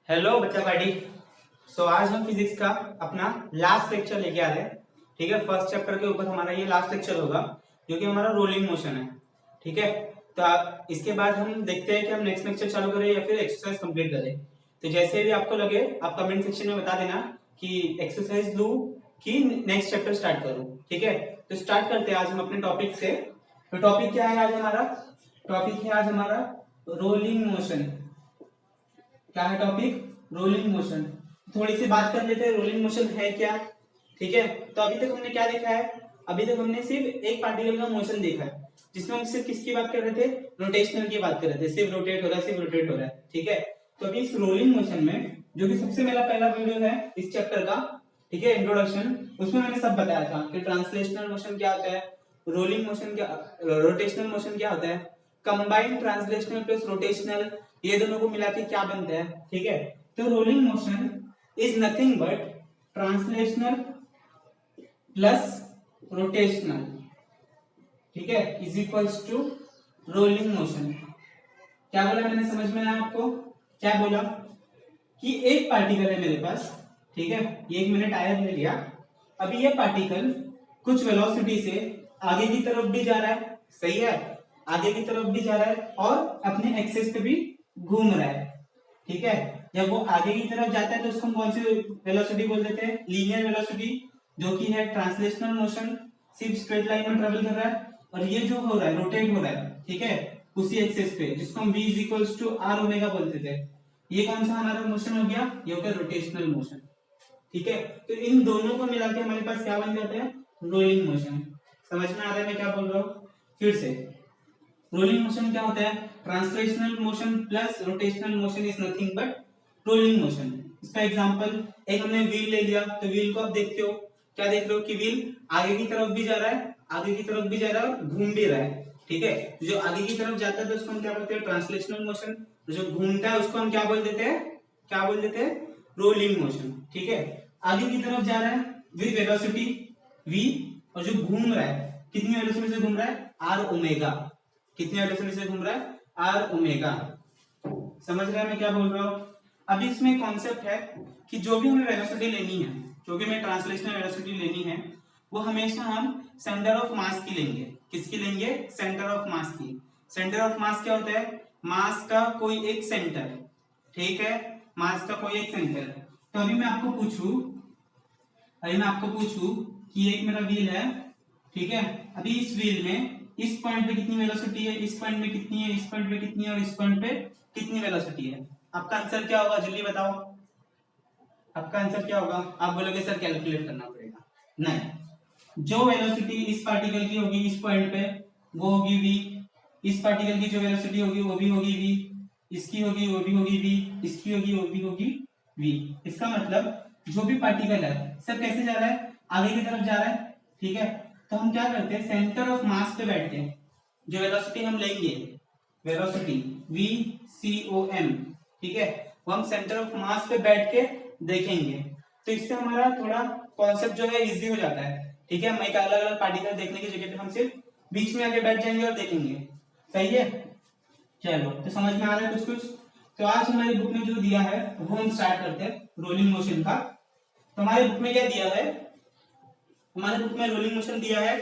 Hello बच्चा party. आज हम फिजिक्स का अपना लास्ट लेक्चर लेके आ रहे हैं। ठीक है, फर्स्ट चैप्टर के ऊपर हमारा ये लास्ट लेक्चर होगा जो कि हमारा रोलिंग मोशन है। ठीक है, तो आप इसके बाद हम देखते हैं कि हम नेक्स्ट लेक्चर चालू करें या फिर एक्सरसाइज कंप्लीट करें। तो जैसे भी आपको लगे आप कमेंट सेक्शन में बता देना कि एक्सरसाइज लूं कि नेक्स्ट चैप्टर स्टार्ट करूं। ठीक है, तो स्टार्ट करते हैं आज हम अपने टॉपिक से। तो टॉपिक क्या है आज हमारा? टॉपिक है आज हमारा रोलिंग मोशन। क्या है टॉपिक? Rolling motion. थोड़ी सी बात कर लेते हैं रोलिंग मोशन है क्या। ठीक है, तो अभी तक हमने क्या देखा है? अभी तक हमने सिर्फ एक पार्टिकल का मोशन देखा है जिसमें हम सिर्फ किसकी बात कर रहे थे? रोटेशनल की बात कर रहे थे। सिर्फ रोटेट हो रहा है, सिर्फ रोटेट हो रहा है। ठीक है, तो अभी इस रोलिंग मोशन में जो कि सबसे मेरा पहला वीडियो है इस चैप्टर का, ठीक है, इंट्रोडक्शन, उसमें मैंने सब बताया था कि ट्रांसलेशनल मोशन क्या होता है, रोलिंग मोशन क्या, रोटेशनल मोशन क्या होता है, कंबाइंड ट्रांसलेशनल प्लस रोटेशनल, ये दोनों को मिला के क्या बनता है। ठीक है, तो rolling motion is nothing but translational plus rotational, ठीक है, is equals to rolling motion. क्या बोला मैंने, समझ में आया आपको? क्या बोला कि एक पार्टिकल है मेरे पास, ठीक है, ये एक मैंने टायर ले लिया। अभी ये पार्टिकल कुछ वेलोसिटी से आगे की तरफ भी जा रहा है, सही है, आगे की तरफ भी जा रहा है और अपने एक्सेस पे भी घूम रहा है। ठीक है, जब वो आगे की तरफ जाता है तो उसको हम कौन सी वेलोसिटी बोल देते हैं? लीनियर वेलोसिटी, जो कि है ट्रांसलेशनल मोशन, सिर्फ स्ट्रेट लाइन में ट्रेवल कर रहा है। और ये जो हो रहा है, रोटेट हो रहा है, ठीक है, उसी एक्सेस पे, जिसको हम v is equals to r omega बोलते थे। ये कौन सा हमारा मोशन हो गया? ये हो गया रोटेशनल मोशन। ठीक है, तो इन दोनों को मिला के हमारे पास क्या बन जाता है? Rolling motion. समझ में आ रहा है मैं क्या बोल रहा हूँ? फिर से, रोलिंग मोशन क्या होता है? Translational motion plus rotational motion is nothing but rolling motion. इसका एग्जांपल, एक हमने व्हील ले लिया, तो व्हील को आप देखते हो, क्या देख रहे हो कि व्हील आगे की तरफ भी जा रहा है, आगे की तरफ भी जा रहा है और घूम भी रहा है। ठीक है, तो जो आगे की तरफ जाता है तो उसको हम क्या बोलते हैं? Translational motion. तो जो घूमता है उसको हम क्या बोल देते हैं? क्या बोल देते हैं? Rolling motion. ठीक है, आगे की तरफ जा रहा है विद वेलोसिटी v, और जो घूम रहा है कितनी वेलोसिटी से घूम रहा है? R omega. कितनी वेलोसिटी से घूम रहा है? R omega. समझ रहे हैं मैं क्या बोल रहा हूं? अभी इसमें कॉन्सेप्ट है कि जो भी हमें वेलोसिटी लेनी है, जो भी हमें ट्रांसलेशनल वेलोसिटी लेनी है, वो हमेशा हम सेंटर ऑफ मास की लेंगे। किसकी लेंगे? सेंटर ऑफ मास की। सेंटर ऑफ मास क्या होता है? मास का कोई एक सेंटर। ठीक है, मास का कोई एक सेंटर। तो अभी मैं आपको पूछूं कि एक मेरा व्हील है, ठीक है, अभी इस व्हील में इस पॉइंट पे कितनी वेलोसिटी है, इस पॉइंट पे कितनी है, इस पॉइंट पे कितनी है और इस पॉइंट पे कितनी वेलोसिटी है? आपका आंसर क्या होगा? जल्दी बताओ, आपका आंसर क्या होगा? आप बोलोगे सर कैलकुलेट करना पड़ेगा। नहीं, जो वेलोसिटी इस पार्टिकल की होगी इस पॉइंट पे, वो होगी v। इस पार्टिकल की जो वेलोसिटी होगी वो भी होगी v, इसकी होगी वो भी होगी v, इसकी होगी वो भी होगी v। इसका मतलब जो भी पार्टिकल है सब कैसे जा रहा है? आगे की तरफ जा रहा है। ठीक है, तो हम क्या करते हैं? सेंटर ऑफ मास पे बैठते हैं। जो वेलोसिटी हम लेंगे, velocity v c o m, ठीक है, वो हम सेंटर ऑफ मास पे बैठ के देखेंगे। तो इससे हमारा थोड़ा कॉन्सेप्ट जो है इजी हो जाता है। ठीक है, हम एक अलग अलग पार्टिकल देखने की जगह पे हम सिर्फ बीच में आके बैठ जाएंगे और देखेंगे। सही है, चलो, तो समझ में आ रहा है कुछ कुछ? तो आज हमारी बुक में जो दिया है वो हम स्टार्ट करते हैं रोलिंग मोशन का। तो हमारे बुक में क्या दिया है? हमारे बुक में रोलिंग मोशन दिया है।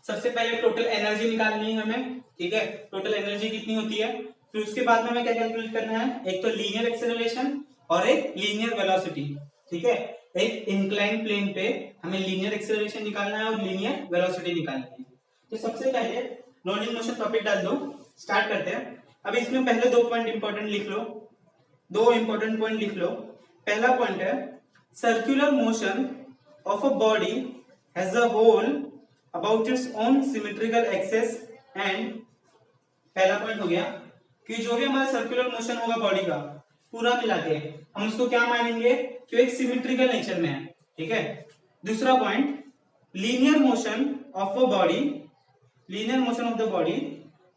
सबसे पहले टोटल एनर्जी निकालनी है हमें। ठीक है, टोटल एनर्जी कितनी होती है, फिर उसके बाद में हमें क्या कैलकुलेट करना है? एक तो लीनियर एक्सेलरेशन और एक लीनियर वेलोसिटी। ठीक है, एक इंक्लाइन प्लेन पे हमें लीनियर एक्सेलरेशन निकालना है और लीनियर वेलोसिटी निकालनी है। तो सबसे पहले रोलिंग मोशन टॉपिक डाल दो, स्टार्ट करते हैं। अब इसमें पहले दो पॉइंट इंपॉर्टेंट लिख लो, दो इंपॉर्टेंट पॉइंट लिख लो। पहला पॉइंट है circular motion of a body has a whole about its own symmetrical axis and, पहला पॉइंट हो गया कि जो भी हमारा सर्कुलर मोशन होगा बॉडी का पूरा मिला के हम उसको क्या मानेंगे? कि एक सिमेट्रिकल नेचर में है। ठीक है, दूसरा point, linear motion of a body, linear motion of the body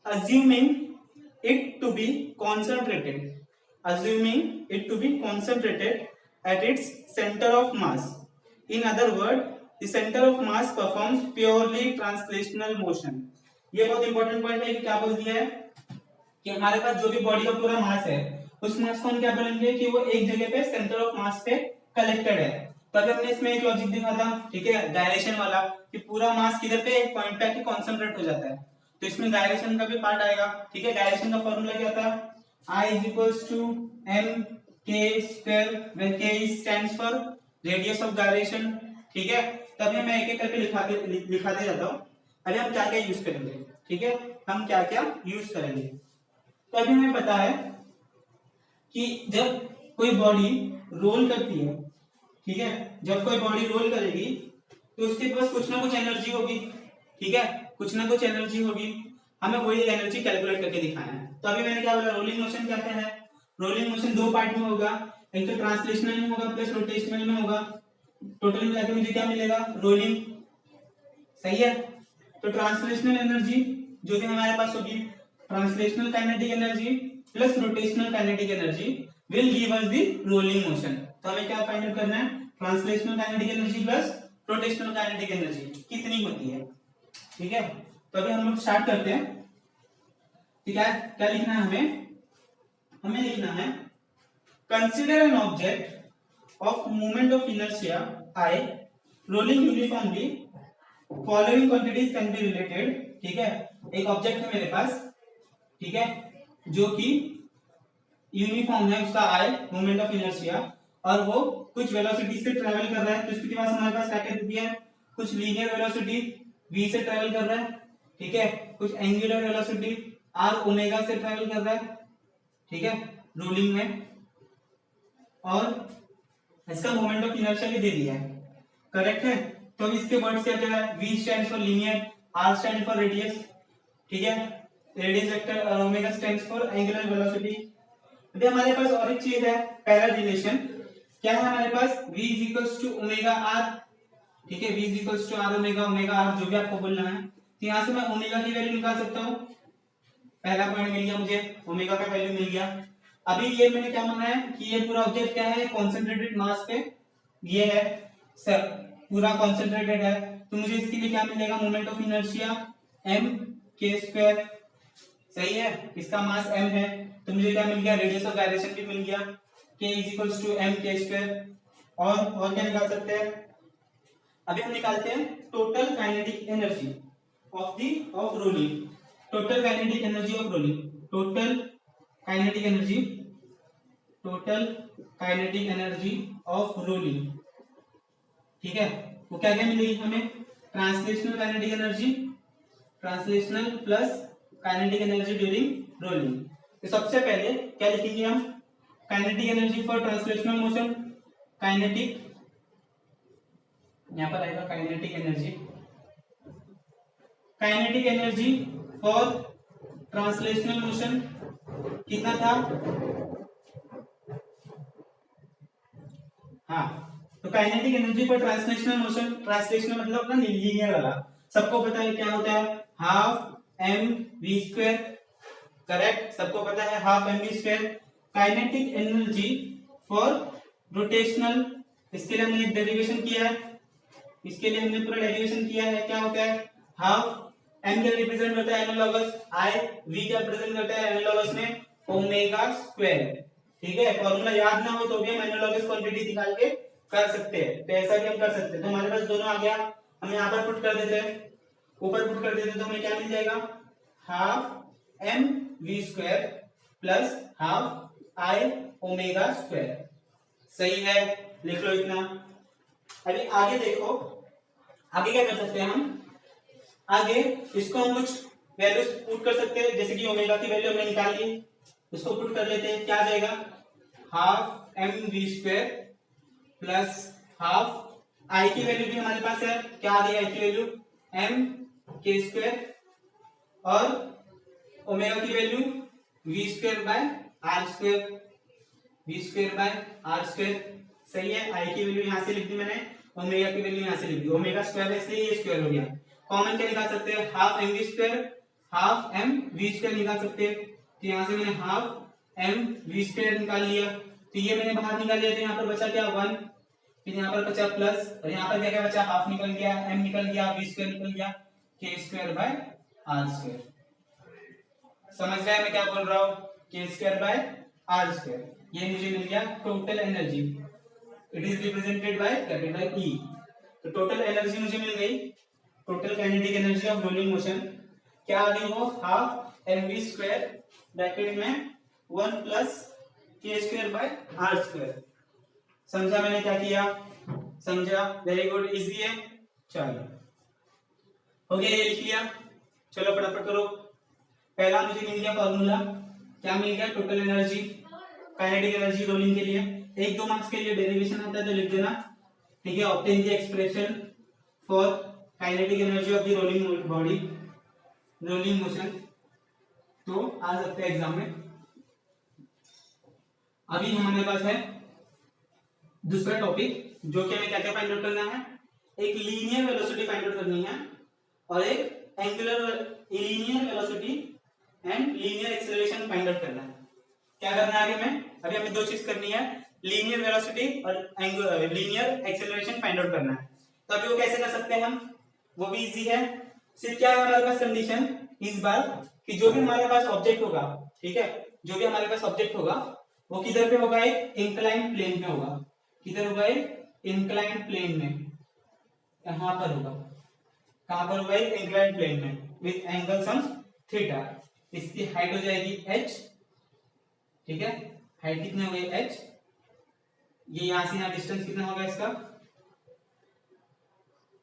assuming it to be concentrated, assuming it to be concentrated at its center of mass. In other words, the center of mass performs purely translational motion. ये बहुत important point है कि क्या बोल दिया है कि हमारे पास जो भी बॉडी का पूरा मास है उस मास को हम क्या बोलेंगे कि वो एक जगह पे सेंटर ऑफ मास पे कलेक्टेड है। तभी हमने इसमें एक लॉजिक दिखा था, ठीक है, गायरेशन वाला, कि पूरा मास किधर पे, एक पॉइंट पे आके कॉन्सेंट्रेट हो जाता है। तो इसमें गायरेशन का भी पार्ट आएगा, ठीक है। गायरेशन का फॉर्मूला क्या था, I is equals to m k square, where k stands for radius of gyration, ठीक है। तभी मैं एक एक करके लिखाते जाता हूँ। अभी हम क्या क्या यूज करेंगे, ठीक है, हम क्या क्या यूज करेंगे। तो अभी हमें पता है कि जब कोई बॉडी रोल करती है, ठीक है, जब कोई बॉडी रोल करेगी तो उसके पास कुछ ना कुछ एनर्जी होगी, ठीक है, कुछ ना कुछ एनर्जी होगी। हमें वही एनर्जी कैलकुलेट करके दिखाना है। तो अभी मैंने क्या बोला, रोलिंग मोशन क्या है। रोलिंग मोशन दो पार्ट में होगा, एक तो ट्रांसलेशनल में होगा प्लस रोटेशनल में होगा। टोटल मिला के मुझे क्या मिलेगा, रोलिंग, सही है। तो ट्रांसलेशनल एनर्जी जो कि हमारे पास होगी, translational kinetic energy plus rotational kinetic energy will give us the rolling motion. तो हमें क्या फाइंड आउट करना है, translational kinetic energy plus rotational kinetic energy कितनी होती है, ठीक है। तो अभी हम लोग स्टार्ट करते हैं। ठीक है, क्या लिखना है हमें लिखना है, consider an object of movement of inertia I rolling uniformly, following quantities can be related, ठीक है। एक ऑब्जेक्ट है मेरे पास, ठीक है, जो कि यूनिफॉर्म है, उसका I मूवमेंट ऑफ इनर्शिया, और वो कुछ वेलोसिटी से ट्रेवल कर रहा है। तो इसके पास हमारे पास क्या क्या दिया है, कुछ लीनियर वेलोसिटी v से ट्रेवल कर रहा है, ठीक है, कुछ एंगुलर वेलोसिटी r ओमेगा से ट्रेवल कर रहा है, ठीक है, रोलिंग में, और इसका मोमेंट ऑफ इनर्शिया भी दे दिया है, करेक्ट है। तो अब इसके वर्ड्स क्या क्या है, v stands for linear, r stand for radius, ठीक है, रेडियस वेक्टर, और omega stands for angular velocity. अभी हमारे पास और एक चीज है, पैरेलल रिलेशन। क्या है हमारे पास, v is equals to omega r, ठीक है, v is equals to r omega, omega r जो भी आपको बोलना है। तो यहां से मैं ओमेगा की वैल्यू निकाल सकता हूं। पहला पॉइंट मिल गया मुझे, ओमेगा का वैल्यू मिल गया। अभी ये मैंने क्या माना है कि ये पूरा ऑब्जेक्ट क्या है, कॉन्सेंट्रेटेड मास पे ये है सर, पूरा कॉन्सेंट्रेटेड है। तो मुझे इसके लिए क्या मिलेगा, moment of inertia m k square, सही है, इसका मास m है। तो मुझे क्या मिल गया, रेडियस ऑफ गायरेशन भी मिल गया, k is equals to m k square. और क्या निकाल सकते हैं, अभी हम निकालते हैं total kinetic energy of rolling, total kinetic energy of rolling, total kinetic energy, total kinetic energy of rolling, ठीक है। वो क्या क्या मिलेगी हमें, translational kinetic energy, translational plus kinetic energy during rolling. तो सबसे पहले क्या लिखेंगे हम, kinetic energy for translational motion, kinetic, यहां पर आएगा kinetic energy, kinetic energy for translational motion कितना था, हाँ, तो kinetic energy for translational motion, translational मतलब ना लीनियर वाला, सबको पता है क्या होता है, half m v square, correct, सबको पता है half m v square. Kinetic energy for rotational, इसके लिए हमने एक डेरिवेशन किया है, इसके लिए हमने पूरा डेरिवेशन किया है, क्या होता है, हाफ m क्या रिप्रेजेंट करता है, एनालॉगस, I v क्या रिप्रेजेंट करता है एनालॉगस में, ओमेगा स्क्वायर, ठीक है। फॉर्मूला याद ना हो तो भी हम एनालॉगस क्वांटिटी निकाल के कर सकते हैं, तो ऐसा भी हम कर सकते हैं। तो हमारे पास दोनों आ गया, हम यहाँ पर पुट कर देते हैं, ऊपर पुट कर देते तो हमें क्या मिल जाएगा, half m v square plus half I omega square, सही है, लिख लो इतना। अभी आगे देखो, आगे क्या कर सकते हैं हम, आगे इसको हम कुछ वैल्यूज पुट कर सकते हैं, जैसे कि ओमेगा की वैल्यू हमने निकाल ली, इसको पुट कर लेते हैं, क्या आ जाएगा, half m v square plus half I की वैल्यू भी हमारे पास है, क्या आ गई आई की वैल्यू, एम के स्क्वायर, और ओमेगा की value v square by r square, v square by r square, सही है। आई की वैल्यू यहां से लिख दी मैंने, ओमेगा की वैल्यू यहां से लिख दी, ओमेगा स्क्वायर है इसलिए ये स्क्वायर हो गया। कॉमन क्या निकाल सकते हैं, half m v square, half m v square निकाल सकते हैं। तो यहां से मैंने हाफ एम वी स्क्वायर निकाल लिया, तो ये मैंने बाहर निकाल लिया, तो यहाँ पर बचा क्या 1, फिर यहाँ पर बचा प्लस, और यहाँ पर क्या क्या बचा, हाफ निकल गया, एम निकल गया, वी स्क्वायर निकल गया, के स्क्वायर बाय आर स्क्वायर। समझ रहे हैं मैं क्या बोल रहा हूँ, के स्क्वायर बाय आर स्क्वायर। ये मुझे मिल गया total energy, it is represented by capital E. तो टोटल एनर्जी मुझे मिल गई, total kinetic energy of rolling motion क्या आ गई, वो half m v square bracket में 1 plus k square by r square. समझा मैंने क्या किया, समझा, वेरी गुड, इजी है। चलो हो गया, ये लिख लिया। चलो फटाफट करो। पहला मुझे मिल गया फॉर्मूला, क्या मिल गया, total energy kinetic energy rolling के लिए। 1-2 मार्क्स के लिए डेरिवेशन आता है तो लिख देना, ठीक है। Obtain the expression for kinetic energy of the rolling body, rolling motion, तो आ सकते हैं एग्जाम में। अभी हमारे पास है दूसरा टॉपिक, जो कि हमें क्या क्या फाइंड आउट करना है, एक लीनियर वेलोसिटी फाइंड आउट करनी है और एक angular linear velocity and linear acceleration find out करना है। क्या करना है आगे में, अभी हमें 2 चीज करनी है, लीनियर वेलोसिटी और लीनियर एक्सेलरेशन फाइंड आउट करना है। तो अभी वो कैसे कर सकते हैं हम, वो भी इजी है। सिर्फ क्या है हमारे पास कंडीशन इस बार कि जो भी हमारे पास ऑब्जेक्ट होगा, ठीक है, जो भी हमारे पास ऑब्जेक्ट होगा वो किधर पे होगा, एक इंक्लाइन प्लेन में होगा। किधर होगा, एक इंक्लाइन प्लेन में, यहां पर होगा। कहां पर होगा, एक इंक्लाइन प्लेन में विद एंगल सम थीटा। इसकी हाइट हो जाएगी h, ठीक है, हाइट कितनी हो गई h, ये यहां से यहां डिस्टेंस कितना होगा इसका,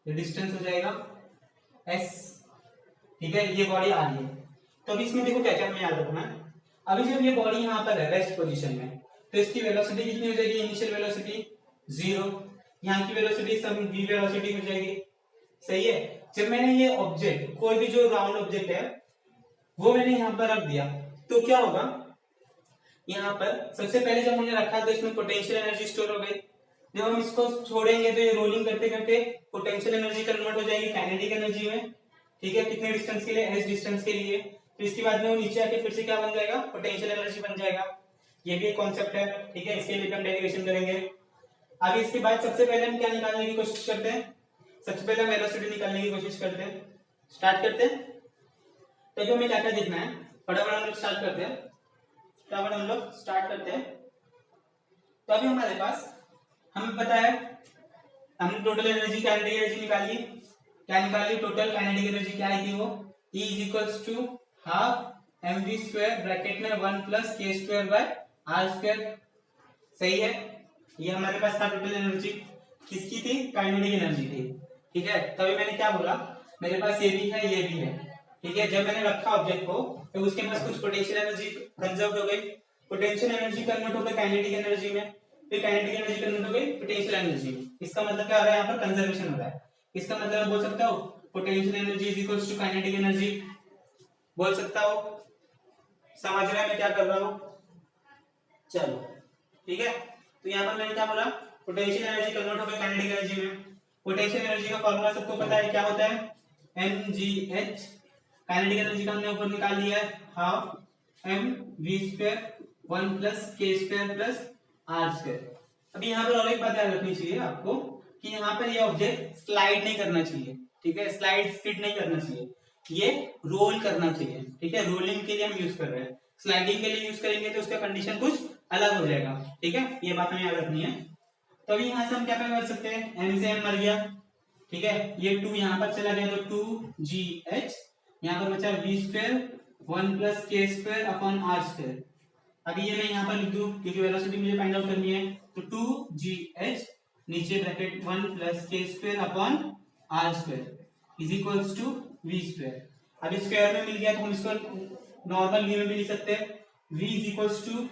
ये डिस्टेंस हो जाएगा s, ठीक है। ये बॉडी आ रही है, तो अभी इसमें देखो क्या क्या हमें याद रखना है। अभी जब ये बॉडी यहाँ पर है रेस्ट पोजीशन में, तो इसकी वेलोसिटी कितनी हो जाएगी, इनिशियल वेलोसिटी 0, यहाँ की वेलोसिटी सम v वेलोसिटी हो जाएगी, सही है। जब मैंने ये ऑब्जेक्ट, कोई भी जो राउंड ऑब्जेक्ट है वो मैंने यहाँ पर रख दिया, तो क्या होगा, यहाँ पर सबसे पहले जब हमने रखा तो इसमें पोटेंशियल एनर्जी स्टोर हो गई। जब हम इसको छोड़ेंगे तो ये रोलिंग करते करते पोटेंशियल एनर्जी कन्वर्ट हो जाएगी काइनेटिक एनर्जी में, ठीक है। कितने डिस्टेंस के लिए, h डिस्टेंस के लिए। तो इसके बाद में वो नीचे आके फिर से क्या बन जाएगा, पोटेंशियल एनर्जी बन जाएगा। ये भी एक कॉन्सेप्ट है, ठीक है, इसके लिए हम डेरिवेशन करेंगे। आगे इसके बाद सबसे पहले हम क्या निकालने की कोशिश करते हैं, सबसे पहले हम वेलोसिटी निकालने की कोशिश करते हैं। स्टार्ट करते हैं, तो जो हमें क्या क्या देखना है, फटाफट हम लोग स्टार्ट करते हैं, फटाफट हम लोग स्टार्ट करते हैं। तो अभी हमारे पास हमें पता है, हमने टोटल एनर्जी काइनेटिक एनर्जी निकाली, क्या निकाली, टोटल काइनेटिक एनर्जी क्या आएगी, वो E equals to half m v square bracket में 1 plus k square by r square, सही है। ये हमारे पास था टोटल एनर्जी, किसकी थी, काइनेटिक एनर्जी थी, ठीक है। तभी मैंने क्या बोला, मेरे पास ये भी है ये भी है, ठीक है। जब मैंने रखा ऑब्जेक्ट को तो उसके पास कुछ पोटेंशियल एनर्जी कंजर्व हो गई, पोटेंशियल एनर्जी कन्वर्ट हो गई काइनेटिक एनर्जी में, फिर काइनेटिक एनर्जी कन्वर्ट हो गई पोटेंशियल एनर्जी में। इसका मतलब क्या हो रहा है, यहाँ पर कंजर्वेशन हो रहा है। इसका मतलब बोल सकता हूँ potential energy is equals to kinetic energy, बोल सकता हूँ। समझ रहे हैं मैं क्या कर रहा हूँ, चलो ठीक है। तो यहाँ पर मैंने क्या बोला, पोटेंशियल एनर्जी कन्वर्ट हो गई काइनेटिक एनर्जी में। पोटेंशियल एनर्जी का फॉर्मूला सबको पता है, क्या होता है, mgh। काइनेटिक एनर्जी का हमने ऊपर निकाल लिया है, half m v square 1 plus k square plus r square. अभी यहाँ पर और एक बात याद रखनी चाहिए आपको कि यहाँ पर ये ऑब्जेक्ट स्लाइड नहीं करना चाहिए, ठीक है, स्लाइड फिट नहीं करना चाहिए, ये रोल करना चाहिए, ठीक है। रोलिंग के लिए हम यूज कर रहे हैं, स्लाइडिंग के लिए यूज करेंगे तो उसका कंडीशन कुछ अलग हो जाएगा, ठीक है। ये बात हमें याद रखनी है। तो अभी यहाँ से हम क्या कर सकते हैं, m से m मर गया, ठीक है, ये 2 यहाँ पर चला गया तो 2gh, यहाँ पर बचा v square 1 plus k square upon r square. अभी ये मैं यहाँ पर लिख दूं क्योंकि वेलोसिटी मुझे फाइंड आउट करनी है, तो 2gh नीचे bracket 1 plus k square upon r square is equals to v square. अब स्क्वायर में मिल गया तो हम इसको नॉर्मल v में भी लिख सकते हैं, v is equals to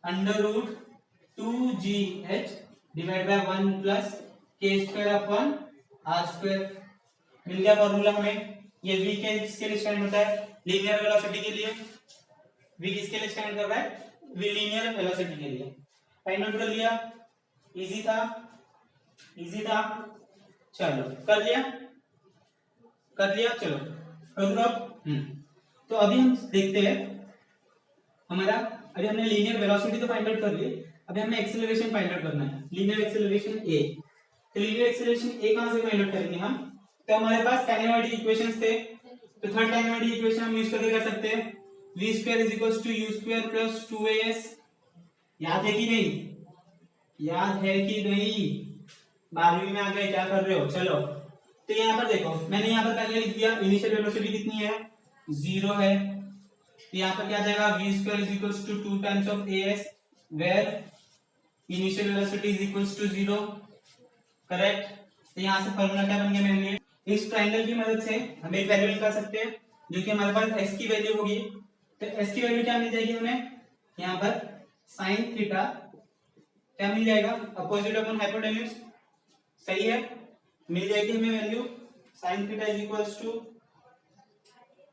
under root 2gh divide by 1 plus k square upon r square. मिल गया फॉर्मूला हमें। ये v के किसके लिए स्टैंड होता है, लीनियर वेलोसिटी के लिए। v किसके लिए स्टैंड कर रहा है, लीनियर वेलोसिटी के लिए। फाइंड आउट कर लिया, इजी था, इजी था, चलो कर लिया, कर लिया, चलो तो अभी हम देखते हैं हमारा, अभी हमने लीनियर वेलोसिटी तो फाइंड आउट कर ली, अभी हमें एक्सेलरेशन फाइंड आउट करना है, लीनियर एक्सेलरेशन a। तो लीनियर एक्सेलरेशन a कहां से फाइंड आउट करेंगे हम, तो हमारे पास काइनेमेटिक इक्वेशंस थे, तो थर्ड काइनेमेटिक इक्वेशन हम यूज करके कर सकते हैं, v square is equals to u square plus 2as याद है कि नहीं? याद है कि नहीं? 12वीं में आ गए, क्या कर रहे हो? चलो, तो यहाँ पर देखो, मैंने यहाँ पर पहले लिख दिया इनिशियल वेलोसिटी कितनी है, 0 है। तो यहाँ पर क्या आ जाएगा, v square is equals to 2 times of as where initial velocity is equals to 0, correct. तो यहाँ से फॉर्मूला क्या बन गया मेरे लिए, इस ट्रायंगल की मदद से हम एक वैल्यू निकाल सकते हैं जो कि हमारे पास x की वैल्यू होगी। तो x की वैल्यू क्या मिल जाएगी हमें, यहाँ पर sin थीटा क्या मिल जाएगा, अपोजिट अपॉन हाइपोटेन्यूज, सही है, मिल जाएगी हमें value sin theta is equals to,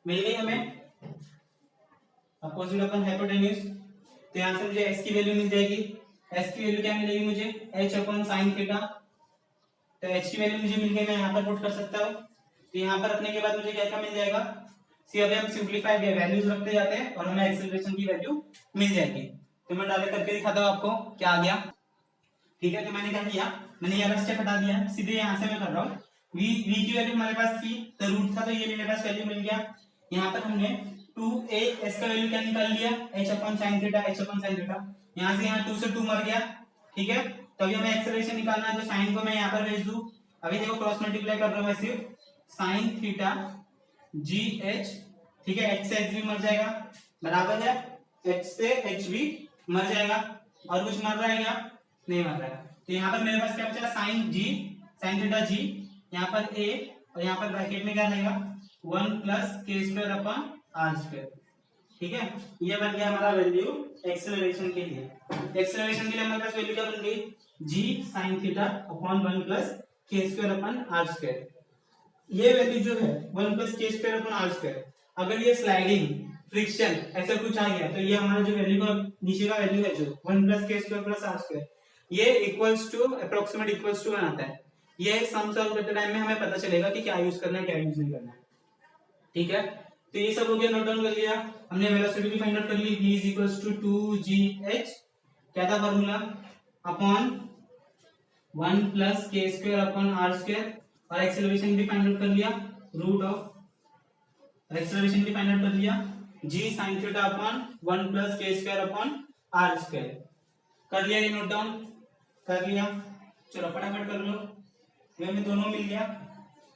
मिल गई हमें अपोजिट अपॉन हाइपोटेन्यूज। तो यहाँ से मुझे x की वैल्यू मिल जाएगी, x की वैल्यू क्या मिलेगी मुझे, h अपॉन sin थीटा। तो h की वैल्यू मुझे मिल गई, मैं यहाँ पर पुट कर सकता हूँ। तो यहाँ पर रखने के बाद मुझे क्या क्या मिल जाएगा, सी अभी हम सिंपलीफाई वैल्यूज रखते जाते हैं और हमें एक्सेलरेशन की वैल्यू मिल जाएगी। तो मैं डायरेक्ट करके दिखाता हूँ आपको क्या आ गया। ठीक है, तो मैंने क्या किया, मैंने ये वाला स्टेप हटा दिया, सीधे यहाँ से मैं कर रहा हूँ। v की वैल्यू हमारे पास थी, तो रूट था, तो ये मेरे पास वैल्यू मिल गया। यहाँ पर हमने 2a s का वैल्यू क्या निकाल लिया, h upon sin theta, h upon sin theta. यहाँ से यहाँ 2 से 2 मर गया, ठीक है। तो अभी हमें एक्सेलरेशन निकालना है, तो साइन को मैं यहाँ पर भेज दूं। अभी देखो क्रॉस मल्टीप्लाई कर रहा हूं मैं सिर्फ sin थीटा जी एच, ठीक है, h से h भी मर जाएगा, बराबर है h से h भी मर जाएगा। और कुछ मर रहा है क्या, नहीं मर रहा है। तो यहाँ पर मेरे पास क्या बचा, sin थीटा जी, यहाँ पर a और यहाँ पर ब्रैकेट में क्या रहेगा 1 plus k square upon r square, ठीक है। ये बन गया हमारा वैल्यू एक्सेलरेशन के लिए। एक्सेलरेशन के लिए हमारे पास वैल्यू क्या बन गई, g sin theta upon 1 plus k square upon r square. ये वैल्यू जो है 1 plus k square upon r square, अगर ये स्लाइडिंग फ्रिक्शन ऐसा कुछ आ गया, तो ये हमारा जो वैल्यू का नीचे का वैल्यू है जो 1 plus k square plus r square, ये equals to approximate equals to 1 आता है। ये सम सॉल्व करते टाइम में हमें पता चलेगा कि क्या यूज करना है क्या यूज नहीं करना है, ठीक है। तो ये सब हो गया, नोट डाउन कर लिया हमने, वेलोसिटी भी फाइंड आउट कर ली, v is equals to 2gh, क्या था formula, upon 1 plus k square upon r square. और एक्सेलरेशन भी फाइंड आउट कर लिया, रूट ऑफ एक्सेलरेशन भी फाइंड आउट कर लिया, g sin theta upon 1 plus k square upon r square. कर लिया, ये नोट डाउन कर लिया। चलो फटाफट कर लो, हमें दोनों मिल गया,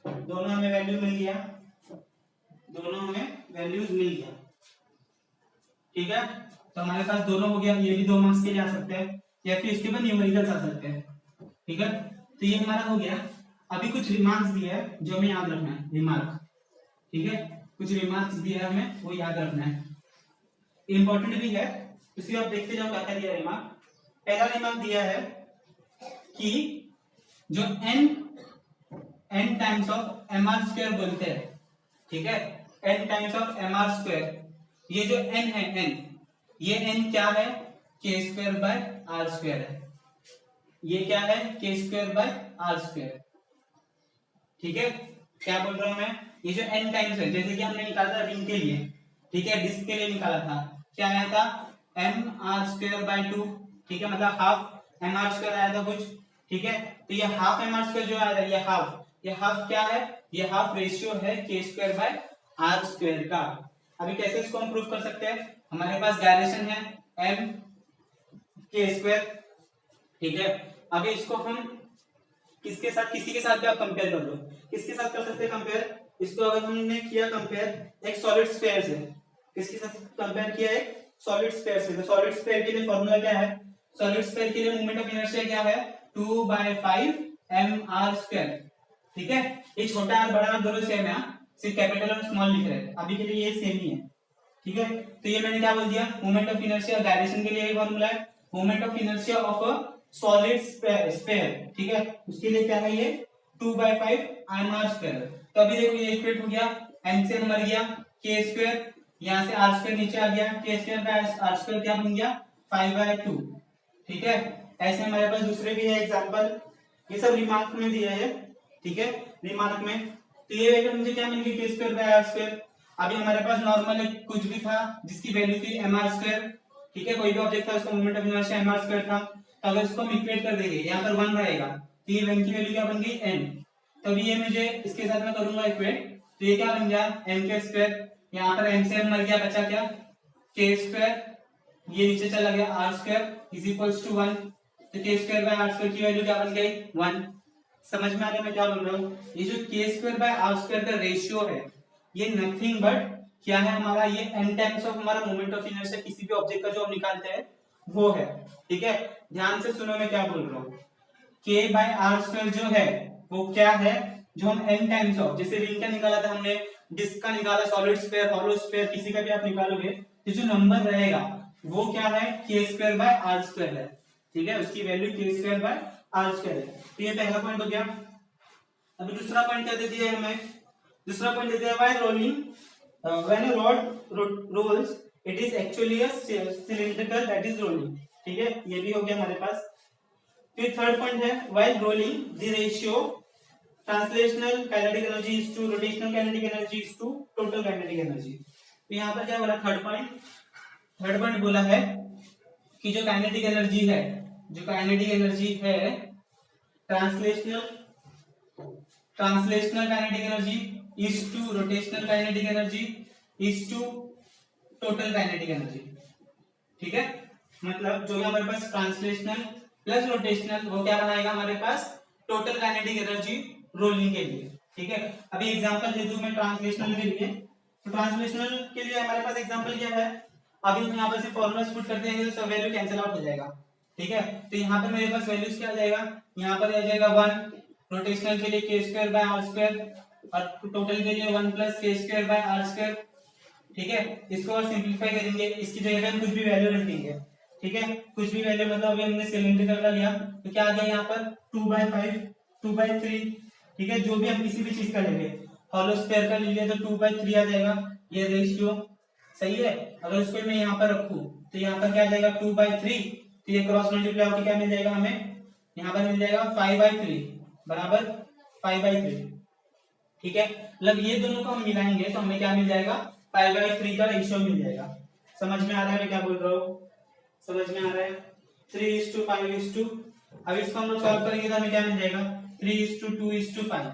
दोनों हमें वैल्यू मिल गया, दोनों हमें वैल्यूज मिल गया, ठीक है। तो हमारे पास दोनों हो गया, ये भी 2 मार्क्स के लिए आ सकते हैं या फिर इसके बाद न्यूमेरिकल्स आ सकते हैं, ठीक है। तो ये हमारा हो गया। अभी कुछ रिमार्क्स दिए है जो हमें याद रखना है, रिमार्क, ठीक है, कुछ रिमार्क्स दिए है हमें, वो याद रखना है, इंपॉर्टेंट भी है, इसलिए आप देखते जाओ क्या क्या दिया रिमार्क। पहला रिमार्क दिया है कि जो n times of mr square बोलते हैं, ठीक है, n times of mr square, ये जो n है n, ये n क्या है, k square by r square है, ये क्या है, k square by r square, ठीक है। क्या बोल रहा हूं मैं, ये जो n टाइम्स है, जैसे कि हमने निकाला था रिंग के लिए, ठीक है, डिस्क के लिए निकाला था, क्या आया था mr स्क्वायर बाय 2, ठीक है, मतलब हाफ mr स्क्वायर आया था कुछ, ठीक है। तो ये हाफ mr स्क्वायर जो आया था, ये हाफ क्या है, ये हाफ रेशियो है k square by r square का। अभी कैसे इसको हम प्रूफ कर सकते हैं, हमारे पास डायरेक्शन है m k स्क्वायर, ठीक है। अभी इसको हम किसके साथ, किसी के साथ भी आप कंपेयर कर लो, किसके साथ कर सकते हैं कंपेयर, इसको अगर हमने किया कंपेयर एक सॉलिड स्फीयर से, किसके साथ कंपेयर किया, एक सॉलिड स्फीयर से। तो सॉलिड स्फीयर के लिए फॉर्मूला क्या है, सॉलिड स्फीयर के लिए मोमेंट ऑफ इनर्शिया क्या है, 2/5 mr स्क्वायर, ठीक है। ये छोटा और बड़ा दोनों सेम है, सिर्फ कैपिटल और स्मॉल लिख रहे हैं, अभी के लिए ये सेम ही है, ठीक है। तो ये मैंने क्या बोल दिया, मोमेंट ऑफ इनर्शिया डायरेक्शन के लिए ये फॉर्मूला है, moment of inertia of a solid sphere, ठीक है, उसके लिए क्या है ये 2/5 mr स्क्वायर। तो अभी देखो ये इक्वेट हो गया, m से मर गया k स्क्वायर, यहाँ से r स्क्वायर नीचे आ गया, k square by r square क्या बन गया 5/2, ठीक है। ऐसे हमारे पास दूसरे भी है एग्जांपल, ये सब रिमार्क में दिया है, ठीक है, रिमार्क में। तो ये वैल्यू मुझे क्या मिल गई k square by r square. अभी हमारे पास नॉर्मल एक कुछ भी था जिसकी वैल्यू थी mr स्क्वायर, ठीक है, कोई भी ऑब्जेक्ट था उसका moment of inertia mr square था। तो अगर इसको हम इक्वेट कर देंगे, यहाँ पर 1 रहेगा, तो ये 1 की वैल्यू क्या बन गई n, तभी ये मुझे इसके साथ मैं करूंगा इक्वेट, तो ये क्या बन गया m के स्क्वायर, यहाँ पर m से m मर गया, बचा क्या k स्क्वायर, ये नीचे चला गया, r square is equals to 1, तो k square by r square की वैल्यू क्या बन गई 1। समझ में आ रहा है मैं क्या बोल रहा हूँ? ये जो के स्क्वायर बाय आर स्क्वायर का रेशियो है ये नथिंग बट क्या है हमारा, ये n टाइम्स ऑफ हमारा मोमेंट ऑफ इनर्शिया किसी भी ऑब्जेक्ट का जो हम निकालते हैं वो है। ठीक है, ध्यान से सुनो मैं क्या बोल रहा हूँ। k बाय आर स्क्वायर जो है वो क्या है, जो हम n टाइम्स ऑफ, जैसे रिंग का निकाला था हमने, डिस्क का निकाला, सॉलिड स्फीयर, हॉलो स्फीयर, किसी का भी आप निकालोगे तो जो नंबर रहेगा वो क्या है, के स्क्वायर बाय आर स्क्वायर है। ठीक है, उसकी वैल्यू के स्क्वायर बाय आर स्क्वायर है। तो ये पहला पॉइंट हो गया। अभी दूसरा पॉइंट क्या दे दिया है हमें, दूसरा पॉइंट दे दिया है why rolling when a rod rolls it is actually a cylindrical that is rolling. ठीक है, ये भी हो गया हमारे पास। फिर थर्ड पॉइंट है while rolling the ratio translational kinetic energy is to rotational kinetic energy is to total kinetic energy. तो यहाँ पर क्या बोला, थर्ड पॉइंट बोला है कि जो काइनेटिक एनर्जी है, जो काइनेटिक एनर्जी है translational kinetic energy is to rotational kinetic energy is to total kinetic energy. ठीक है, मतलब जो भी हमारे पास ट्रांसलेशनल प्लस रोटेशनल वो क्या बनाएगा हमारे पास टोटल काइनेटिक एनर्जी रोलिंग के लिए। ठीक है, अभी एग्जांपल दे दूं मैं ट्रांसलेशनल के लिए, तो ट्रांसलेशनल के लिए हमारे पास एग्जांपल क्या है, अभी हम यहाँ पर से फॉर्मूला पुट कर देंगे तो सब वैल्यू कैंसिल आउट हो जाएगा। ठीक है, तो यहाँ पर मेरे पास वैल्यूज क्या आ जाएगा, यहाँ पर आ जाएगा 1, रोटेशनल के लिए के स्क्वायर बाय आर स्क्वायर, और टोटल के लिए 1 plus k square by r square. ठीक है, इसको और सिंपलीफाई करेंगे, इसकी जगह हम कुछ भी वैल्यू रख देंगे। ठीक है, कुछ भी वैल्यू, मतलब अभी हमने सिलिंड्रिकल का लिया तो क्या आ गया यहाँ पर 2/5, 2/3। ठीक है, जो भी हम किसी भी चीज का लेंगे, हॉलो स्फीयर का ले लिया तो 2/3 आ जाएगा, ये रेशियो सही है। अगर उसको मैं यहाँ पर रखूं तो यहाँ पर क्या आ जाएगा 2/3, तो ये क्रॉस मल्टीप्लाई होकर क्या मिल जाएगा हमें, यहाँ पर मिल जाएगा 5/3 बराबर 5/3। ठीक है, मतलब ये दोनों को हम मिलाएंगे तो हमें क्या मिल जाएगा 5/3 का रेशियो मिल जाएगा। समझ में आ रहा है मैं क्या बोल रहा हूँ? समझ में आ रहा है? 3:5:2। अब इसको हम लोग सॉल्व करेंगे तो हमें क्या मिल जाएगा 3:2:5।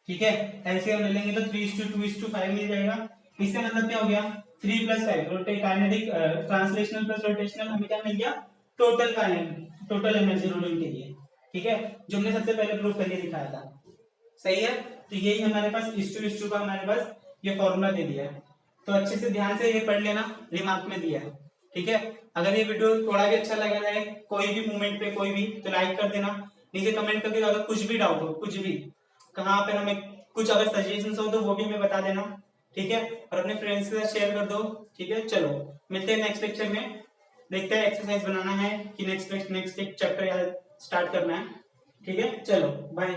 ठीक है, ऐसे हम ले लेंगे तो 3:2:5 मिल जाएगा। इसका मतलब क्या हो गया 3 + 5 rotate kinetic translational plus rotational, हमें क्या मिल गया total kinetic, total energy rolling के लिए। ठीक है, जो हमने सबसे पहले प्रूफ करके दिखाया था। सही है, तो यही हमारे पास इस टू का हमारे पास ये फॉर्मूला दे दिया है। तो अच्छे से ध्यान से ये पढ़ लेना, रिमार्क में दिया है। ठीक है, अगर ये वीडियो थोड़ा भी अच्छा लगा है कोई भी मूवमेंट पे कोई भी, तो लाइक कर देना, नीचे कमेंट करके अगर कुछ भी डाउट हो, कुछ भी कहाँ पे हमें कुछ अगर सजेशंस हो तो वो भी हमें बता देना। ठीक है, और अपने फ्रेंड्स के साथ शेयर कर दो। ठीक है, चलो मिलते हैं नेक्स्ट लेक्चर में, देखते हैं एक्सरसाइज बनाना है कि नेक्स्ट चैप्टर स्टार्ट करना है। ठीक है, चलो बाय।